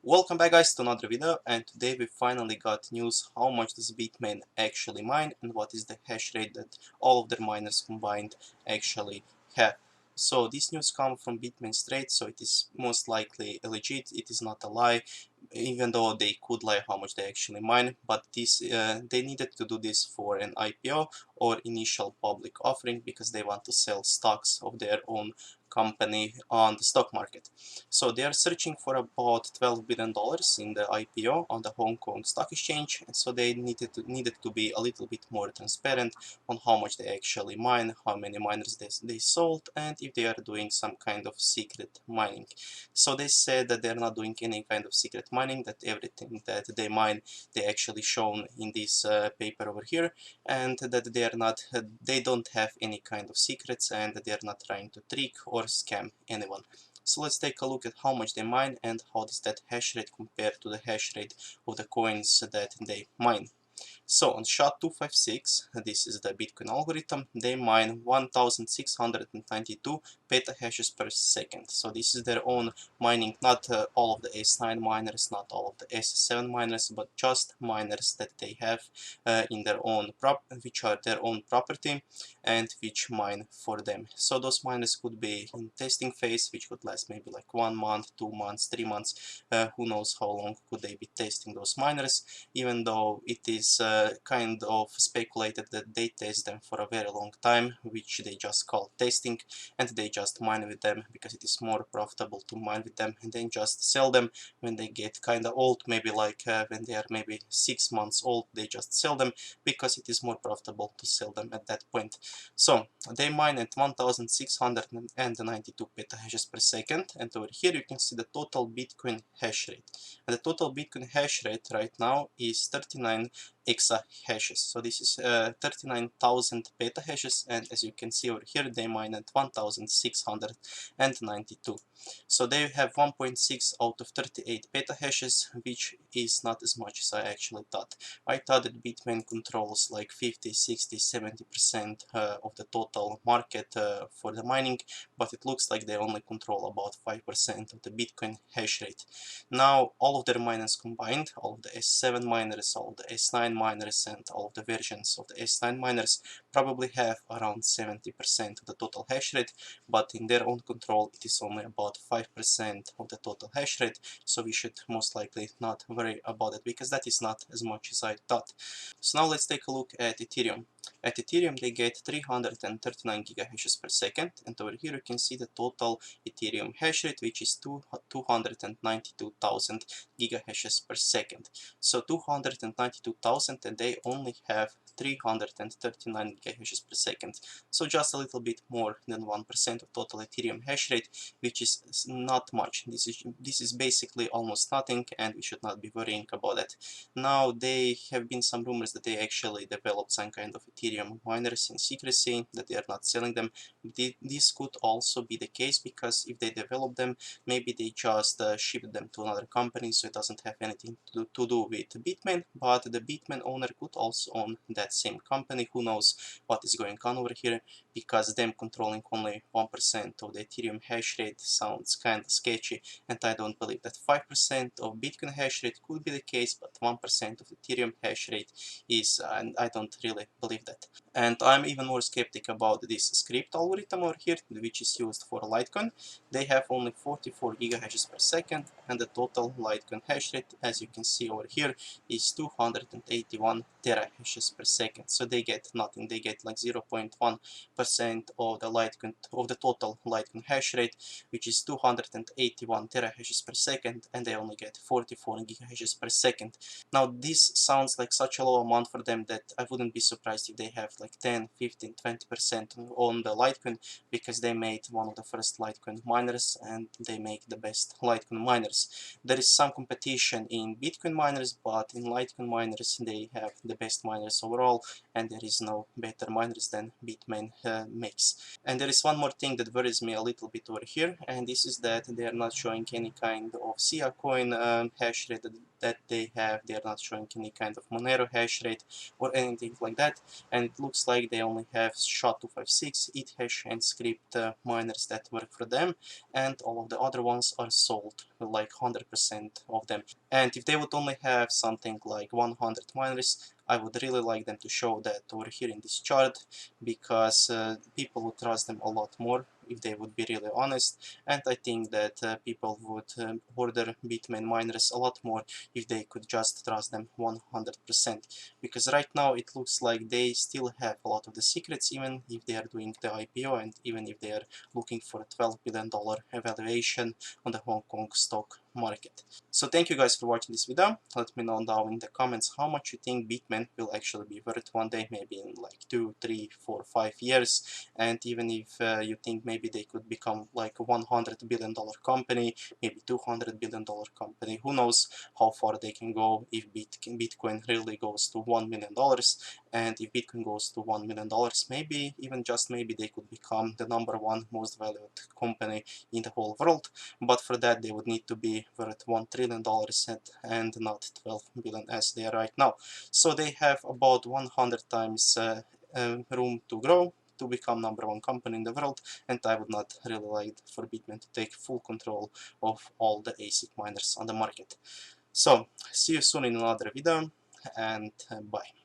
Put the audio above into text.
Welcome back guys to another video, and today we finally got news how much does Bitmain actually mine and what is the hash rate that all of their miners combined actually have. So this news comes from Bitmain straight, so it is most likely legit, it is not a lie, even though they could lie how much they actually mine, but this they needed to do this for an IPO or initial public offering because they want to sell stocks of their own company on the stock market. So they are searching for about $12 billion in the IPO on the Hong Kong Stock Exchange, and so they needed to be a little bit more transparent on how much they actually mine, how many miners they sold, and if they are doing some kind of secret mining. So they said that they're not doing any kind of secret mining, that everything that they mine they actually shown in this paper over here, and that they don't have any kind of secrets, and that they are not trying to trick or scam anyone. So let's take a look at how much they mine and how does that hash rate compare to the hash rate of the coins that they mine. So on SHA-256, this is the Bitcoin algorithm, they mine 1692 petahashes per second. So this is their own mining, not all of the S9 miners, not all of the S7 miners, but just miners that they have in their own which are their own property and which mine for them. So those miners could be in testing phase, which could last maybe like 1 month, 2 months, 3 months, who knows how long could they be testing those miners, even though it is kind of speculated that they test them for a very long time, which they just call testing, and they just mine with them because it is more profitable to mine with them and then just sell them when they get kind of old, maybe like when they are maybe 6 months old, they just sell them because it is more profitable to sell them at that point. So they mine at 1692 petahashes per second, and over here you can see the total Bitcoin hash rate. And the total Bitcoin hash rate right now is 39 exahashes. So this is 39,000 petahashes, and as you can see over here, they mine at 1692. So they have 1.6 out of 38 petahashes, which is not as much as I actually thought. I thought that Bitmain controls like 50, 60, 70% of the total market for the mining, but it looks like they only control about 5% of the Bitcoin hash rate. Now all of their miners combined, all of the S7 miners, all of the S9 miners, and all of the versions of the S9 miners probably have around 70% of the total hash rate, but in their own control it is only about 5% of the total hash rate, so we should most likely not worry about it because that is not as much as I thought. So now let's take a look at Ethereum. At Ethereum they get 339 gigahashes per second, and over here you can see the total Ethereum hash rate, which is 292,000 gigahashes per second. So 292,000, and they only have 339 gigahashes per second. So just a little bit more than 1% of total Ethereum hash rate, which is not much. This is basically almost nothing, and we should not be worrying about it. Now there have been some rumors that they actually developed some kind of Ethereum miners in secrecy, that they are not selling them. This could also be the case because if they develop them, maybe they just ship them to another company, so it doesn't have anything to do with Bitmain, but the Bitmain owner could also own that same company. Who knows what is going on over here, because them controlling only 1% of the Ethereum hash rate sounds kind of sketchy, and I don't believe that 5% of Bitcoin hash rate could be the case, but 1% of Ethereum hash rate is, and I don't really believe that. And I'm even more skeptic about this script algorithm over here, which is used for Litecoin. They have only 44 gigahashes per second, and the total Litecoin hash rate, as you can see over here, is 281 terahashes per second. So they get nothing. They get like 0.1% of the Litecoin, of the total Litecoin hash rate, which is 281 terahashes per second, and they only get 44 gigahashes per second. Now this sounds like such a low amount for them that I wouldn't be surprised if they have like 10, 15, 20% on the Litecoin, because they made one of the first Litecoin miners and they make the best Litecoin miners. There is some competition in Bitcoin miners, but in Litecoin miners they have the best miners overall, and there is no better miners than Bitmain makes. And there is one more thing that worries me a little bit over here, and this is that they are not showing any kind of SIA coin hash rate, that they have. They are not showing any kind of Monero hash rate or anything like that, and it looks like they only have SHA-256, ETH and script miners that work for them, and all of the other ones are sold, like 100% of them. And if they would only have something like 100 miners, I would really like them to show that over here in this chart, because people would trust them a lot more if they would be really honest, and I think that people would order Bitmain miners a lot more if they could just trust them 100%, because right now it looks like they still have a lot of the secrets, even if they are doing the IPO and even if they are looking for a $12 billion evaluation on the Hong Kong stock market. So thank you guys for watching this video. Let me know down in the comments how much you think Bitmain will actually be worth one day, maybe in like 2, 3, 4, 5 years, and even if you think maybe they could become like a $100 billion company, maybe $200 billion company, who knows how far they can go if Bitcoin really goes to $1 million, and if Bitcoin goes to $1 million, maybe, even just maybe, they could become the #1 most valued company in the whole world, but for that they would need to be worth $1 trillion and not 12 billion as they are right now. So they have about 100 times room to grow to become #1 company in the world, and I would not really like for Bitmain to take full control of all the ASIC miners on the market. So see you soon in another video, and bye.